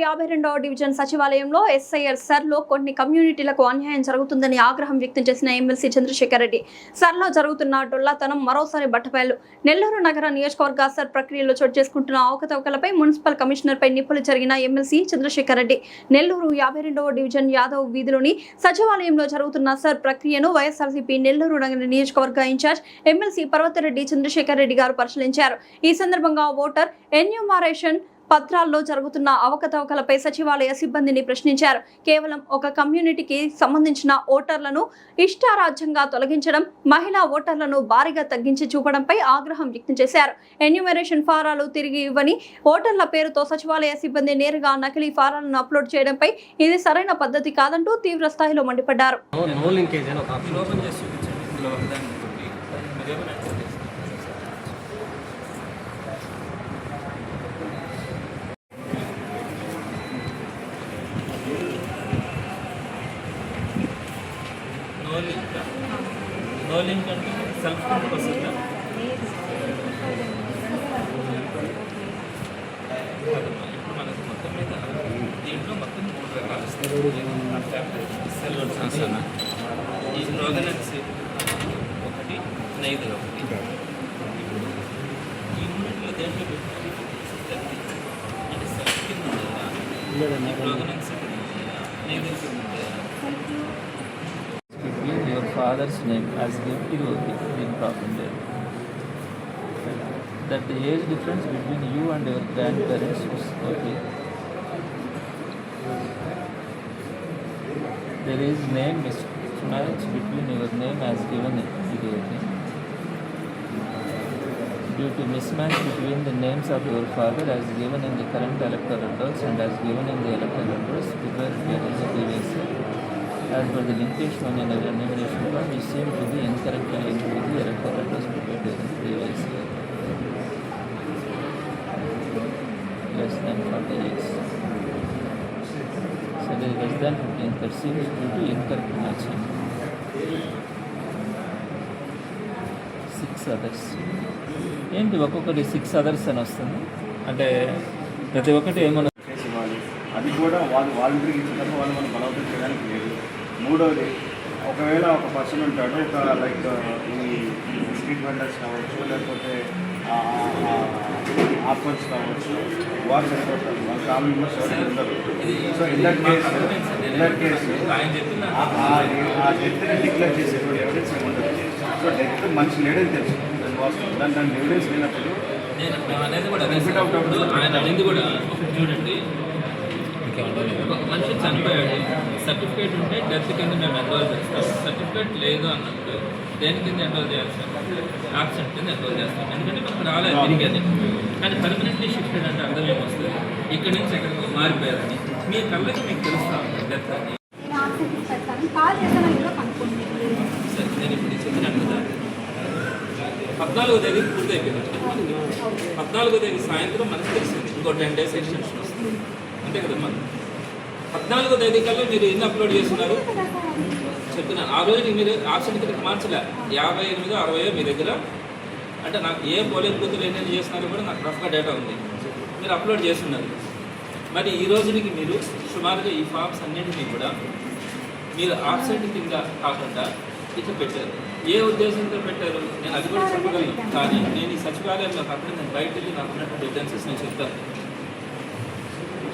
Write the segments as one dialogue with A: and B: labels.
A: 52వ division సచివాలయంలో SIR సర్లో కొన్ని కమ్యూనిటీలకు అన్యాయం జరుగుతుందని ఆగ్రహం వ్యక్తం చేసిన ఎమ్మెల్సీ చంద్రశేఖర్ రెడ్డి. సర్లో జరుగుతున్న డొల్లాతనం మరోసారి బట్టబయలు. నెల్లూరు నగర నియోజకవర్గ సర్ ప్రక్రియలో చోటు చేసుకుంటున్న అవకతవకలపై మున్సిపల్ కమిషనర్పై నిప్పులు జరిగిన ఎమ్మెల్సీ చంద్రశేఖర్ రెడ్డి. నెల్లూరు 52వ డివిజన్ యాదవ్ వీధిలోని సచివాలయంలో జరుగుతున్న సర్ ప్రక్రియను వైఎస్ఆర్సీపీ నెల్లూరు నగర నియోజకవర్గ ఇన్ఛార్జ్ ఎమ్మెల్సీ పర్వతరెడ్డి చంద్రశేఖర్ రెడ్డి గారు పరిశీలించారు. ఈ సందర్భంగా ఓటర్ ఎన్యూమరేషన్ పత్రాల్లో జరుగుతున్న అవకతవకలపై సచివాలయ సిబ్బందిని ప్రశ్నించారు. కేవలం ఒక కమ్యూనిటీకి సంబంధించిన ఓటర్లను ఇష్టారాజ్యంగా తొలగించడం, మహిళా ఓటర్లను భారీగా తగ్గించి చూపడంపై ఆగ్రహం వ్యక్తం చేశారు. ఎన్యూమరేషన్ ఫారాలు తిరిగి ఇవ్వని ఓటర్ల పేరుతో సచివాలయ సిబ్బంది నేరుగా నకిలీ ఫారాలను అప్లోడ్ చేయడంపై ఇది సరైన పద్ధతి కాదంటూ తీవ్ర స్థాయిలో మండిపడ్డారు.
B: నో లింక్ అంటే సెల్ఫ్ లింక్ వస్తుందా? ఇప్పుడు మనకు మొత్తం మీద దీంట్లో మొత్తం 3 రకాలు సెల్ వస్తుంది. ఈ రోగనెక్స్ ఒకటి, నైదర్ ఒకటి. ఈ మూడింటిలో దేంట్లో పెట్టుకోవాలి అంటే సెల్ఫ్ కింద ఉంటుందా, రోగనెక్స్ నైదర్ కింద ఉంటుందా?
C: Your father's name as given, it will be problem there. That the age difference between you and your grandparents is okay. There is name mismatch between your name as given, it is okay. Due to mismatch between the names of your father as given in the current electoral rolls and as given in the electoral rolls prepared by the previous year. As per the linkage on an enumeration form, it seems to be incorrectly linked with the electoral rolls prepared during the previous year. Less than 40 years. So there is less than 15% seems due to incorrect matching. 6 others. ఏంటి ఒక్కొక్కటి 6 others అని వస్తుంది అంటే ప్రతి ఒక్కటి ఏమన్నా
D: అది కూడా వాళ్ళు వాలంటీర్కి ఇచ్చిన తర్వాత వాళ్ళు మనం బలవంతం చేయడానికి లేదు. మూడవది, ఒకవేళ ఒక పర్సన్ ఉంటాడు, ఒక లైక్ ఈ స్ట్రీట్ వెండర్స్ కావచ్చు, లేకపోతే ఆఫర్స్ కావచ్చు, వారు సరిపోతారు, వాళ్ళ ఫ్యామిలీ మెంబర్స్ ఎవరైనా ఉండరు. సో ఇన్ దట్ కేసు ఆ డెత్ని డిక్లేర్ చేసేటువంటి ఎవిడెన్స్ ఏముంటుంది. సో డెత్ మనిషి లేడని తెలుసు, దాని ఎవిడెన్స్ లేనప్పుడు
B: ఆయన అనేది కూడా చూడండి, మనిషి చనిపోయాడు, సర్టిఫికేట్ ఉంటే డెత్ కింద మేము ఎన్రోల్ చేస్తాం. సర్టిఫికేట్ లేదు అన్నట్టు దేని కింద ఎన్రోల్ చేయాలి సార్? ఆబ్సెంట్ కింద ఎన్రోల్ చేస్తాం. ఎందుకంటే మనకు రాలేదు తిరిగి అది. కానీ పర్మనెంట్లీ షిఫ్టెడ్ అంటే అర్థం ఏమొస్తుంది, ఇక్కడి నుంచి ఎక్కడికి మారిపోయారని మీ కళ్ళకి మీకు తెలుస్తా డెత్ అని. సరే, నేను ఇప్పుడు చెప్పినాను కదా, 14వ తేదీ పూర్తి అయిపోయింది. 14వ తేదీ సాయంత్రం మనకు తెలిసింది ఇంకో 10 days ఎక్స్టెన్షన్ వస్తుంది, అంతే కదా. మనం 14వ తేదీ కల్లా మీరు ఎన్ని అప్లోడ్ చేస్తున్నారు చెప్తున్నాను. ఆ రోజు మీరు ఆప్షన్ కింద మార్చలే, 58, 60 మీ దగ్గర. అంటే నాకు ఏ పోలింగ్ బూతులు ఎన్ని చేస్తున్నారో కూడా నాకు రఫ్గా డేటా ఉంది, మీరు అప్లోడ్ చేస్తున్నారు. మరి ఈ రోజుకి మీరు సుమారుగా ఈ ఫామ్స్ అన్నింటినీ కూడా మీరు ఆబ్సెంట్ కింద కాకుండా ఇట్లా పెట్టారు. ఏ ఉద్దేశంతో పెట్టారు నేను అది కూడా చెప్పగలను. కానీ నేను ఈ సచివాలయంలో కాకుండా నేను బయట వెళ్ళి నాకు ఉన్నటువంటి ఎవిడెన్సెస్ నేను చెప్తాను,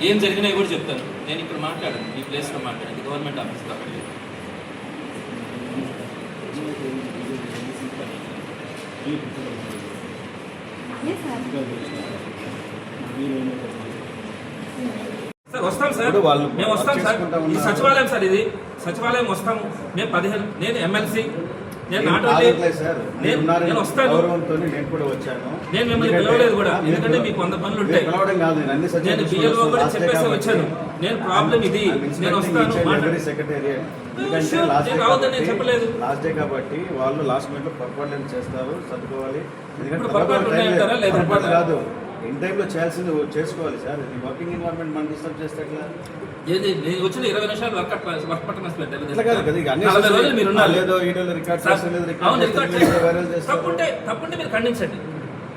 B: ఏం జరిగినాయి కూడా చెప్తాను. నేను ఇక్కడ మాట్లాడాను, ఈ ప్లేస్లో మాట్లాడాను, గవర్నమెంట్ ఆఫీస్ కాబట్టి. సార్ వస్తాం సార్, మేము వస్తాం సార్. ఇది సచివాలయం సార్, ఇది సచివాలయం వస్తాము. మేము 15, నేను ఎమ్మెల్సీ, నేను నేను వస్తాను. నేను మిమ్మల్ని పిలవలేదు కూడా, ఎందుకంటే మీకు 100 పనులు ఉంటాయి. నేను బిఎల్ఓ కూడా చెప్పేసి వచ్చాను, నేను ప్రాబ్లం ఇది, నేను వస్తాను. నేను రావద్దని నేను చెప్పలేదు.
D: లాస్ట్ డే కాబట్టి వాళ్ళు లాస్ట్ మినిట్లో పొరపాటు చేస్తారు, చదువుకోవాలి.
B: పొరపాటు ఉన్నాయంటారా? లేదా
D: కాదు, ఇన్ టైంలో చేయాల్సింది చేసుకోవాలి సార్. వర్కింగ్ ఎన్వైరన్మెంట్ మనం డిస్టర్బ్ చేస్తే
B: ఏది నేను వచ్చిన 20 నిమిషాలు వర్క్ పట్టణ
D: మీరు
B: తప్పుంటే మీరు ఖండించండి.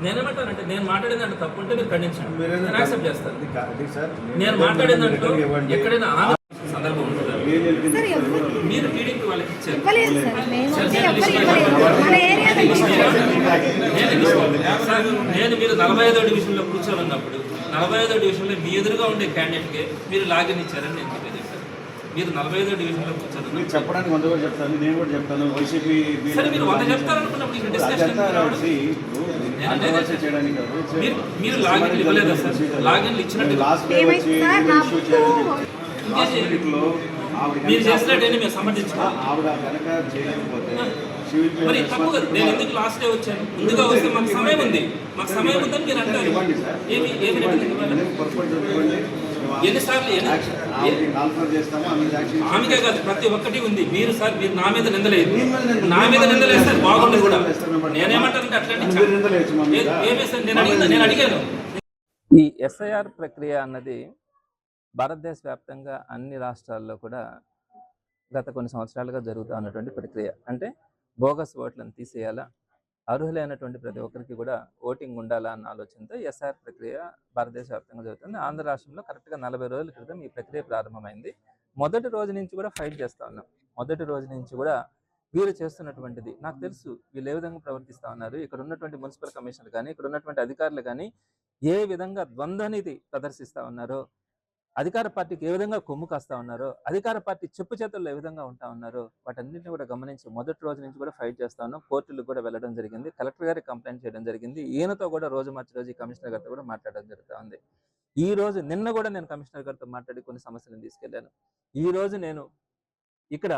B: నేనేమంటానంటే నేను మాట్లాడిందంటే తప్పు ఉంటే మీరు ఖండించండి, నేను యాక్సెప్ట్ చేస్తాను.
D: అది సార్
B: నేను మాట్లాడిందంటూ ఎక్కడైనా ఆంధ్ర సందర్భం ఉంటుంది. మీరు టీడీపీ వాళ్ళకి ఇచ్చారు, నేను మీరు 45వ డివిజన్లో కూర్చోనున్నప్పుడు 45వ డివిజన్లో మీ ఎదురుగా ఉండే క్యాండిడేట్కి మీరు లాగిన్ ఇచ్చారని నేను చెప్పాను. మీరు 45వ డివిజన్లో కూర్చోను,
D: మీరు చెప్పడానికి 100 కూడా చెప్తాను, నేను కూడా చెప్తాను. వైసీపీ
B: సరే మీరు 100 చెప్తారనుకున్నప్పుడు ఇక్కడ డిస్కషన్
D: చేయడానికి కాదు.
B: మీరు లాగిన్ ఇవ్వలేదా సార్? లాగిన్ ఇచ్చినట్టు మీరు చేసినట్టయినా మేము సమర్థించుకోవాలి.
D: ఆవిడ కనుక చేయలేకపోతే
B: మరి తప్పు కదా. నేను ఎందుకు లాస్ట్ డే వచ్చాను? ముందుగా వస్తే మాకు సమయం ఉంది, మాకు సమయం ఉందని మీరు అంటారు.
D: ఇవ్వండి సార్,
B: ఏమి ఎన్నిసార్లు ఆమెకే కాదు ప్రతి ఒక్కటి ఉంది. మీరు సార్ మీరు నా మీద నిందలేదు, నా మీద నిందలేస్తారు బాగుండదు కూడా. నేనేమంటానంటే అట్లాంటి ఏమే సార్ నేను అడిగాను.
C: ఈ ఎస్ఐఆర్ ప్రక్రియ అన్నది భారతదేశ వ్యాప్తంగా అన్ని రాష్ట్రాల్లో కూడా గత కొన్ని సంవత్సరాలుగా జరుగుతూ ఉన్నటువంటి ప్రక్రియ. అంటే బోగస్ ఓట్లను తీసేయాలా, అర్హులైనటువంటి ప్రతి ఒక్కరికి కూడా ఓటింగ్ ఉండాలా అన్న ఆలోచనతో ఎస్ఐఆర్ ప్రక్రియ భారతదేశ వ్యాప్తంగా జరుగుతుంది. ఆంధ్ర రాష్ట్రంలో కరెక్ట్గా 40 రోజుల క్రితం ఈ ప్రక్రియ ప్రారంభమైంది. మొదటి రోజు నుంచి కూడా ఫైట్ చేస్తూ ఉన్నాం. మొదటి రోజు నుంచి కూడా వీరు చేస్తున్నటువంటిది నాకు తెలుసు, వీళ్ళు ఏ విధంగా ప్రవర్తిస్తూ ఉన్నారు, ఇక్కడ ఉన్నటువంటి మున్సిపల్ కమిషనర్ కానీ ఇక్కడ ఉన్నటువంటి అధికారులు కానీ ఏ విధంగా ద్వంద్వనీతి ప్రదర్శిస్తూ ఉన్నారో, అధికార పార్టీకి ఏ విధంగా కొమ్ము కాస్తా ఉన్నారో, అధికార పార్టీ చెప్పు చేతుల్లో ఏ విధంగా ఉంటా ఉన్నారో వాటన్నింటినీ కూడా గమనించి మొదటి రోజు నుంచి కూడా ఫైట్ చేస్తా ఉన్నాం. కోర్టులకు కూడా వెళ్ళడం జరిగింది, కలెక్టర్ గారికి కంప్లైంట్ చేయడం జరిగింది. ఈయనతో కూడా రోజు మార్చి రోజు కమిషనర్ గారితో కూడా మాట్లాడడం జరుగుతూ ఉంది. ఈ రోజు నిన్న కూడా నేను కమిషనర్ గారితో మాట్లాడి కొన్ని సమస్యలను తీసుకెళ్లాను. ఈ రోజు నేను ఇక్కడ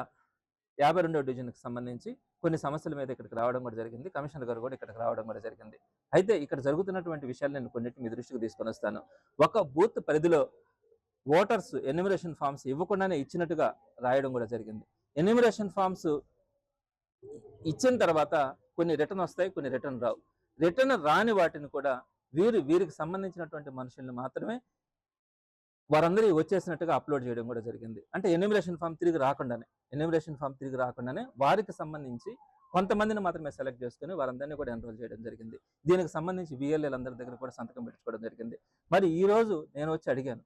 C: 52వ డివిజన్కి సంబంధించి కొన్ని సమస్యల మీద ఇక్కడికి రావడం కూడా జరిగింది. కమిషనర్ గారు కూడా ఇక్కడికి రావడం కూడా జరిగింది. అయితే ఇక్కడ జరుగుతున్నటువంటి విషయాలు నేను కొన్నింటిని మీ దృష్టికి తీసుకొని వస్తాను. ఒక బూత్ పరిధిలో ఓటర్స్ ఎన్యూమరేషన్ ఫామ్స్ ఇవ్వకుండానే ఇచ్చినట్టుగా రాయడం కూడా జరిగింది. ఎన్యూమరేషన్ ఫామ్స్ ఇచ్చిన తర్వాత కొన్ని రిటర్న్ వస్తాయి, కొన్ని రిటర్న్ రావు. రిటర్న్ రాని వాటిని కూడా వీరికి సంబంధించినటువంటి మనుషుల్ని మాత్రమే వారందరూ వచ్చేసినట్టుగా అప్లోడ్ చేయడం కూడా జరిగింది. అంటే ఎన్యూమరేషన్ ఫామ్ తిరిగి రాకుండానే వారికి సంబంధించి కొంతమందిని మాత్రమే సెలెక్ట్ చేసుకుని వారందరినీ కూడా ఎన్రోల్ చేయడం జరిగింది. దీనికి సంబంధించి VLL-అందరి దగ్గర కూడా సంతకం పెట్టుకోవడం జరిగింది. మరి ఈ రోజు నేను వచ్చి అడిగాను,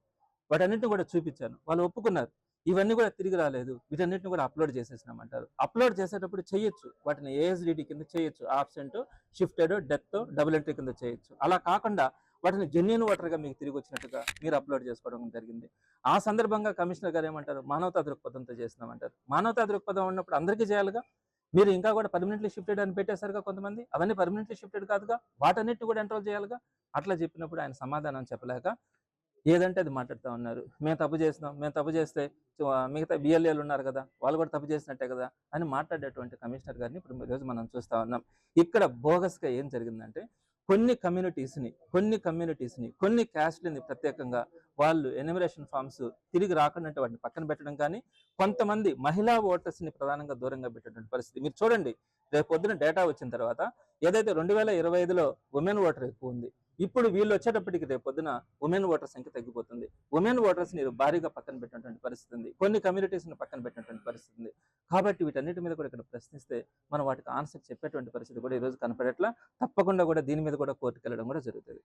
C: వాటన్నిటిని కూడా చూపించాను, వాళ్ళు ఒప్పుకున్నారు. ఇవన్నీ కూడా తిరిగి రాలేదు, వీటన్నిటిని కూడా అప్లోడ్ చేసేసినామంటారు. అప్లోడ్ చేసేటప్పుడు చేయొచ్చు, వాటిని ASDD కింద చేయొచ్చు, absent, shifted, death, double entry కింద చేయొచ్చు. అలా కాకుండా వాటిని జెన్యూన్ ఓటర్గా మీకు తిరిగి వచ్చినట్టుగా మీరు అప్లోడ్ చేసుకోవడం జరిగింది. ఆ సందర్భంగా కమిషనర్ గారు ఏమంటారు, మానవతా దృక్పథంతో చేస్తున్నామంటారు. మానవతా దృక్పథం ఉన్నప్పుడు అందరికీ చేయాలిగా. మీరు ఇంకా కూడా పర్మనెంట్లీ షిఫ్టెడ్ అని పెట్టేశారుగా కొంతమంది, అవన్నీ పర్మనెంట్లీ షిఫ్టెడ్ కాదుగా, వాటన్నిటిని కూడా ఎన్రోల్ చేయాలిగా. అట్లా చెప్పినప్పుడు ఆయన సమాధానం చెప్పలేక ఏదంటే అది మాట్లాడుతూ ఉన్నారు. మేము తప్పు చేసినాం, మేము తప్పు చేస్తే మిగతా BLAలు ఉన్నారు కదా, వాళ్ళు కూడా తప్పు చేసినట్టే కదా అని మాట్లాడేటువంటి కమిషనర్ గారిని ఇప్పుడు ఈరోజు మనం చూస్తూ ఉన్నాం. ఇక్కడ బోగస్గా ఏం జరిగిందంటే కొన్ని కమ్యూనిటీస్ని కొన్ని క్యాస్ట్లని ప్రత్యేకంగా వాళ్ళు ఎన్యూమరేషన్ ఫామ్స్ తిరిగి రాకుండా వాటిని పక్కన పెట్టడం కానీ, కొంతమంది మహిళా ఓటర్స్ని ప్రధానంగా దూరంగా పెట్టేటువంటి పరిస్థితి మీరు చూడండి. రేపు పొద్దున డేటా వచ్చిన తర్వాత ఏదైతే 2025లో ఉమెన్ ఓటర్ ఎక్కువ ఉంది, ఇప్పుడు వీళ్ళు వచ్చేటప్పటికి రేపు పొద్దున ఉమెన్ ఓటర్ సంఖ్య తగ్గిపోతుంది. ఉమెన్ ఓటర్స్ని భారీగా పక్కన పెట్టినటువంటి పరిస్థితి ఉంది, కొన్ని కమ్యూనిటీస్ని పక్కన పెట్టినటువంటి పరిస్థితి ఉంది. కాబట్టి వీటన్నిటి మీద కూడా ఇక్కడ ప్రశ్నిస్తే మనం వాటికి ఆన్సర్ చెప్పేటువంటి పరిస్థితి కూడా ఈరోజు కనపడేట్లా. తప్పకుండా కూడా దీని మీద కూడా కోర్టుకు వెళ్ళడం కూడా జరుగుతుంది.